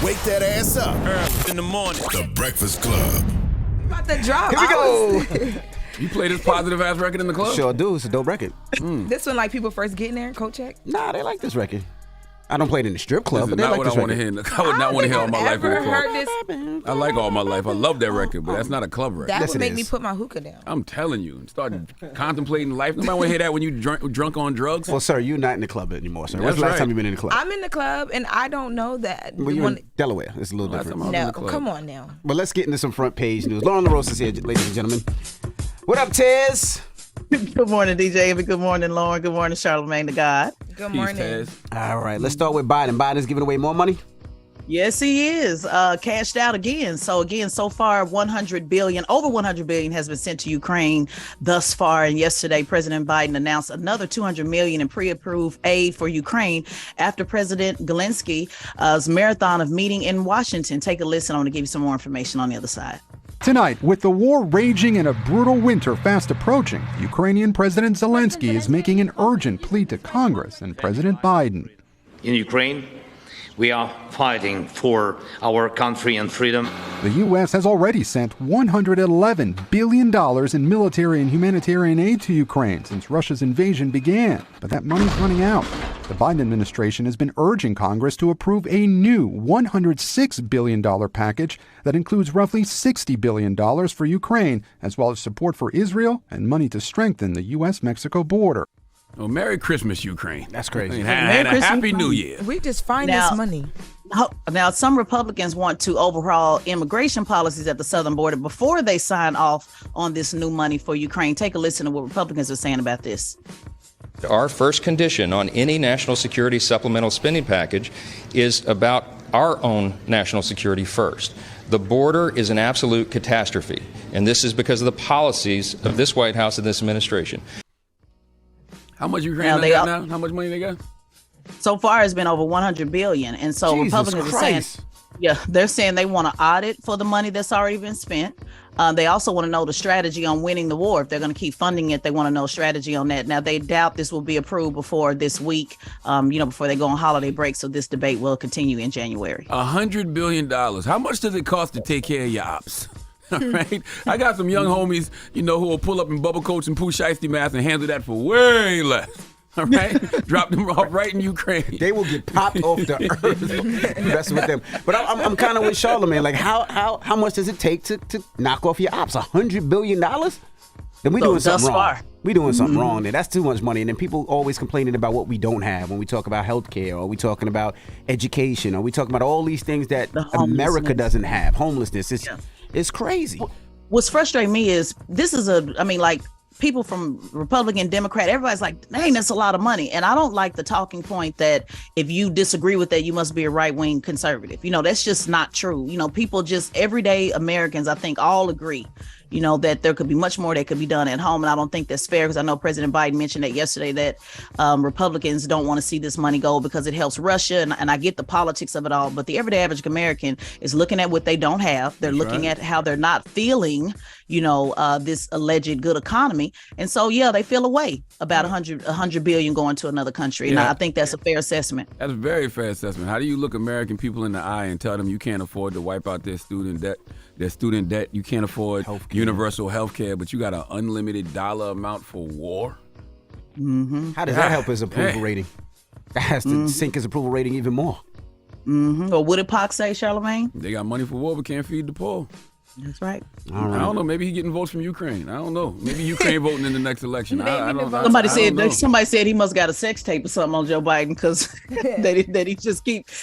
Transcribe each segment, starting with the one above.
wake that ass up. In the morning. The Breakfast Club. About to drop. Here we go. You play this positive ass record in the club? Sure do. It's a dope record. This one, like people first getting there, coat check. Nah, they like this record. I don't play it in the strip club, This is but they not like what this I want to record. hear. I would not want to hear all my life in the Ever club. heard this? I like All My Life. I love that record, but that's not a club record. That Yes, would it make me is. put my hookah down. I'm telling you, start contemplating life. Nobody want to hear that when you drunk on drugs. Well, sir, you're not in the club anymore, sir. That's When's the last right. time you've been in the club? I'm in the club, and I don't know that. Well, you're in Delaware. It's a little Last different. time I was in No, the club. come on now. But let's get into some front page news. Lauren LaRosa is here, ladies and gentlemen. What up, Tez? Good morning, DJ Ava. Good morning, Lauren. Good morning, Charlamagne the God. Good Peace, morning. Taz. All right, let's start with Biden. Biden's giving away more money. Yes, he is cashed out again. So far, over 100 billion has been sent to Ukraine thus far. And yesterday, President Biden announced another 200 million in pre-approved aid for Ukraine after President Zelensky's marathon of meeting in Washington. Take a listen. I'm going to give you some more information on the other side. Tonight, with the war raging and a brutal winter fast approaching, Ukrainian President Zelensky is making an urgent plea to Congress and President Biden. In Ukraine, we are fighting for our country and freedom. The U.S. has already sent $111 billion in military and humanitarian aid to Ukraine since Russia's invasion began, but that money's running out. The Biden administration has been urging Congress to approve a new $106 billion package that includes roughly $60 billion for Ukraine, as well as support for Israel and money to strengthen the U.S.-Mexico border. Well, Merry Christmas, Ukraine. That's crazy. And a Christmas, Happy Ukraine. New Year. We just find Now- this money. Now, some Republicans want to overhaul immigration policies at the southern border before they sign off on this new money for Ukraine. Take a listen to what Republicans are saying about this. Our first condition on any national security supplemental spending package is about our own national security first. The border is an absolute catastrophe, and this is because of the policies of this White House and this administration. How much Ukraine Now, they they got all- now? How much money they got? So far, it's been over 100 billion. And so Jesus Republicans are saying, Christ. they're saying they want to audit for the money that's already been spent. They also want to know the strategy on winning the war. If they're going to keep funding it, they want to know strategy on that. Now, they doubt this will be approved before this week, before they go on holiday break. So this debate will continue in January. $100 billion. How much does it cost to take care of your ops? All right. I got some young homies, who will pull up in bubble coats and Pooh Shiesty masks and handle that for way less. All right. Drop them off right in Ukraine. They will get popped off the earth messing with them. But I'm kind of with Charlamagne. Like, how much does it take to knock off your ops? $100 billion? Then we doing something wrong. We doing something wrong there. That's too much money. And then people always complaining about what we don't have when we talk about healthcare, or we talking about education, or we talking about all these things that America doesn't have. Homelessness. It's crazy. What's frustrating me is this is people from Republican, Democrat, everybody's like, dang, that's a lot of money. And I don't like the talking point that if you disagree with that, you must be a right-wing conservative. That's just not true. People just, everyday Americans, I think all agree, that there could be much more that could be done at home. And I don't think that's fair, because I know President Biden mentioned that yesterday, that Republicans don't want to see this money go because it helps Russia. And I get the politics of it all. But the everyday average American is looking at what they don't have. They're looking at how they're not feeling, this alleged good economy. And so, they feel a way about 100 billion going to another country. And I think that's a fair assessment. That's a very fair assessment. How do you look American people in the eye and tell them you can't afford to wipe out their student debt? You can't afford universal health care, but you got an unlimited dollar amount for war? Mm-hmm. How does that help his approval rating? That has to sink his approval rating even more. Mm-hmm. Or what did Pac say, Charlamagne? They got money for war, but can't feed the poor. That's right. All right. I don't know. Maybe he getting votes from Ukraine. I don't know. Maybe Ukraine voting in the next election. Somebody said he must got a sex tape or something on Joe Biden, because that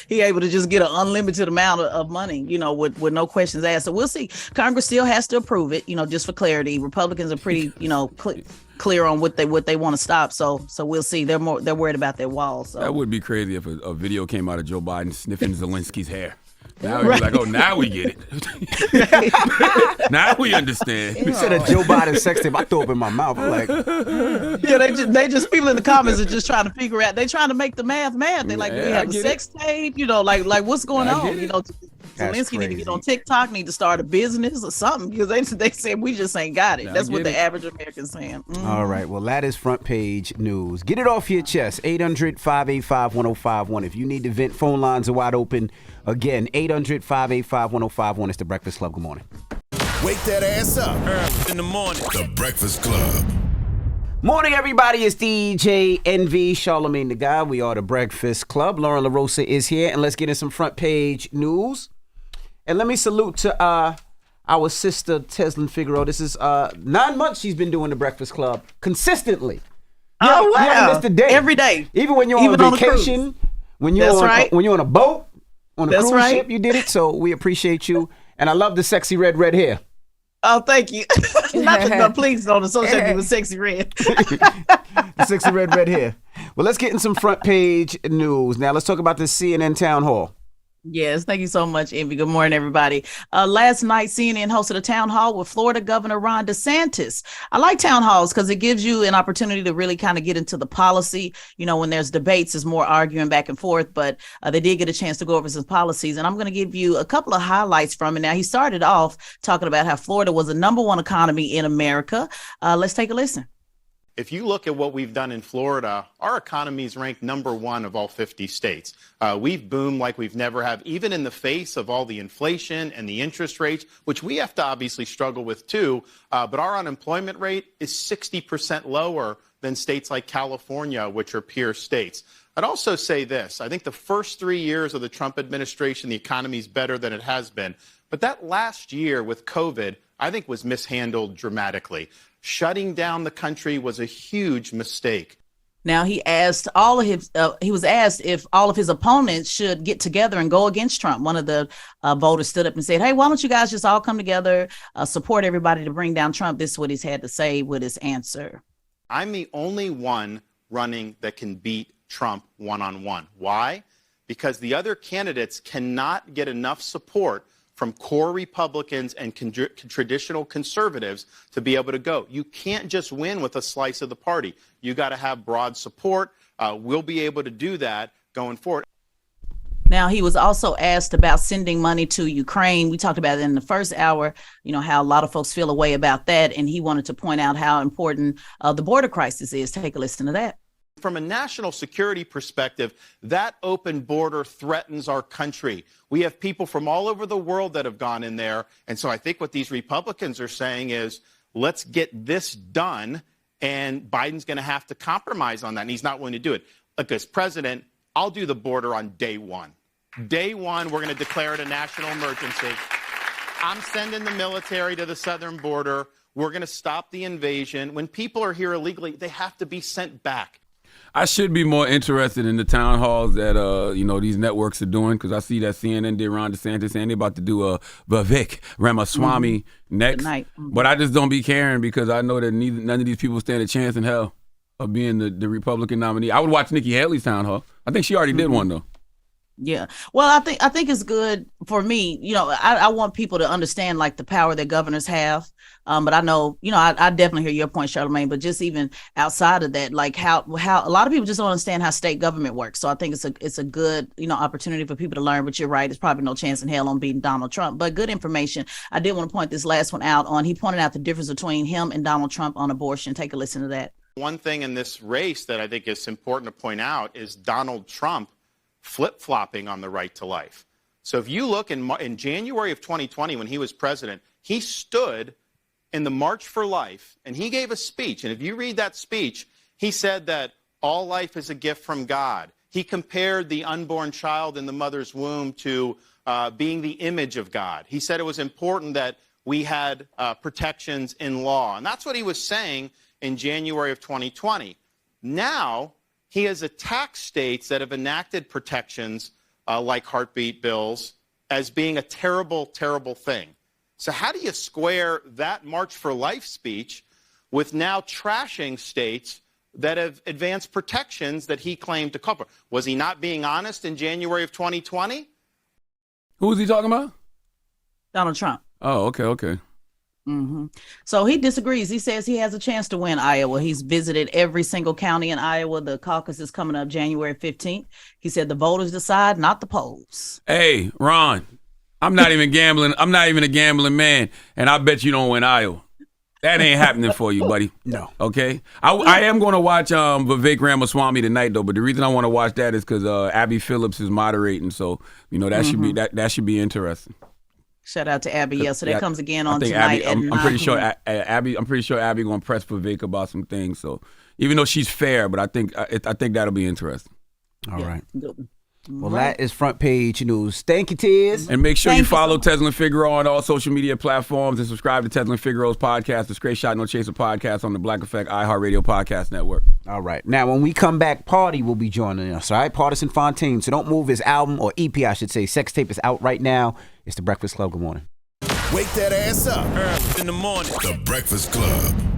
he able to just get an unlimited amount of money, with no questions asked. So we'll see. Congress still has to approve it, just for clarity. Republicans are pretty, clear on what they want to stop. So we'll see. They're worried about their walls. So. That would be crazy if a video came out of Joe Biden sniffing Zelensky's hair. Now he's like, now we get it. Now we understand. You said a Joe Biden sex tape. I threw up in my mouth. I'm like, they just people in the comments are just trying to figure out. They trying to make the math. They're like, do we have a sex tape? Like what's going on? That's Zelensky need to get on crazy. TikTok, need to start a business or something, because they said we just ain't got it. Yeah, I That's what get the it. average American's saying. All right. Well, that is front page news. Get it off your chest. 800-585-1051. If you need to vent, phone lines are wide open. Again, 800-585-1051. It's the Breakfast Club. Good morning. Wake that ass up. Early in the morning. The Breakfast Club. Morning, everybody. It's DJ NV, Charlamagne the Guy. We are the Breakfast Club. Lauren LaRosa is here, and let's get in some front page news. And let me salute to our sister, Teslin Figueroa. This is 9 months she's been doing the Breakfast Club consistently. Oh, You haven't wow. missed a day. Every day. Even when you're Even on on a cruise. vacation, when you're That's on, right. when you're on a boat, on a That's cruise right. ship, you did it. So we appreciate you. And I love the sexy red hair. Oh, thank you. No, please don't associate me with sexy red. The sexy red hair. Well, let's get in some front page news. Now, let's talk about the CNN town hall. Yes, thank you so much, Envy. Good morning, everybody. Last night, CNN hosted a town hall with Florida Governor Ron DeSantis. I like town halls because it gives you an opportunity to really kind of get into the policy. You know, when there's debates, there's more arguing back and forth, but they did get a chance to go over some policies. And I'm going to give you a couple of highlights from it. Now, he started off talking about how Florida was the #1 economy in America. Let's take a listen. If you look at what we've done in Florida, our economy is ranked #1 of all 50 states. We've boomed like we've never have, even in the face of all the inflation and the interest rates, which we have to obviously struggle with too. But our unemployment rate is 60% lower than states like California, which are peer states. I'd also say this. I think the first 3 years of the Trump administration, the economy is better than it has been. But that last year with COVID, I think was mishandled dramatically. Shutting down the country was a huge mistake. Now he asked he was asked if all of his opponents should get together and go against Trump. One of the voters stood up and said, "Hey, why don't you guys just all come together, support everybody to bring down Trump?" This is what he's had to say with his answer. I'm the only one running that can beat Trump one-on-one. Why? Because the other candidates cannot get enough support from core Republicans and traditional conservatives to be able to go. You can't just win with a slice of the party. You got to have broad support. We'll be able to do that going forward. Now, he was also asked about sending money to Ukraine. We talked about it in the first hour, you know, how a lot of folks feel a way about that. And he wanted to point out how important the border crisis is. Take a listen to that. From a national security perspective, that open border threatens our country. We have people from all over the world that have gone in there. And so I think what these Republicans are saying is, let's get this done. And Biden's going to have to compromise on that. And he's not willing to do it. Look, as president, I'll do the border on day one. Day one, we're going to declare it a national emergency. I'm sending the military to the southern border. We're going to stop the invasion. When people are here illegally, they have to be sent back. I should be more interested in the town halls that these networks are doing, because I see that CNN did Ron DeSantis and they're about to do a Vivek Ramaswamy next. Tonight. But I just don't be caring because I know that none of these people stand a chance in hell of being the Republican nominee. I would watch Nikki Haley's town hall. I think she already did one though. Yeah. Well, I think it's good for me. You know, I want people to understand like the power that governors have. But I know, you know, I definitely hear your point, Charlamagne, but just even outside of that, like how a lot of people just don't understand how state government works. So I think it's a good, you know, opportunity for people to learn, but you're right. There's probably no chance in hell on beating Donald Trump, but good information. I did want to point this last one out on, he pointed out the difference between him and Donald Trump on abortion. Take a listen to that. One thing in this race that I think is important to point out is Donald Trump flip-flopping on the right to life. So if you look in January of 2020, when he was president, he stood in the March for Life, and he gave a speech. And if you read that speech, he said that all life is a gift from God. He compared the unborn child in the mother's womb to being the image of God. He said it was important that we had protections in law. And that's what he was saying in January of 2020. Now, he has attacked states that have enacted protections like heartbeat bills as being a terrible, terrible thing. So how do you square that March for Life speech with now trashing states that have advanced protections that he claimed to cover? Was he not being honest in January of 2020? Who was he talking about? Donald Trump. Oh, okay. Mm-hmm. So he disagrees. He says he has a chance to win Iowa. He's visited every single county in Iowa. The caucus is coming up January 15th. He said the voters decide, not the polls. Hey, Ron, I'm not even gambling. I'm not even a gambling man, and I bet you don't win Iowa. That ain't happening for you, buddy. No. Okay? I am going to watch Vivek Ramaswamy tonight, though, but the reason I want to watch that is because Abby Phillips is moderating, so, that should be that should be interesting. Shout out to Abby. Yeah, so that comes again on Abby, tonight. I'm pretty sure Abby going to press Vivek about some things, so even though she's fair, but I think that'll be interesting. All right. Good. Well, that is front page news. Thank you, Tiz. And make sure you follow Teslin Figaro on all social media platforms and subscribe to Teslin Figaro's podcast, the Straight Shot No Chaser podcast on the Black Effect iHeartRadio podcast network. All right. Now, when we come back, Party will be joining us, all right? Partisan Fontaine. So don't move. His album, or EP, I should say, Sex Tape is out right now. It's The Breakfast Club. Good morning. Wake that ass up. Early in the morning. The Breakfast Club.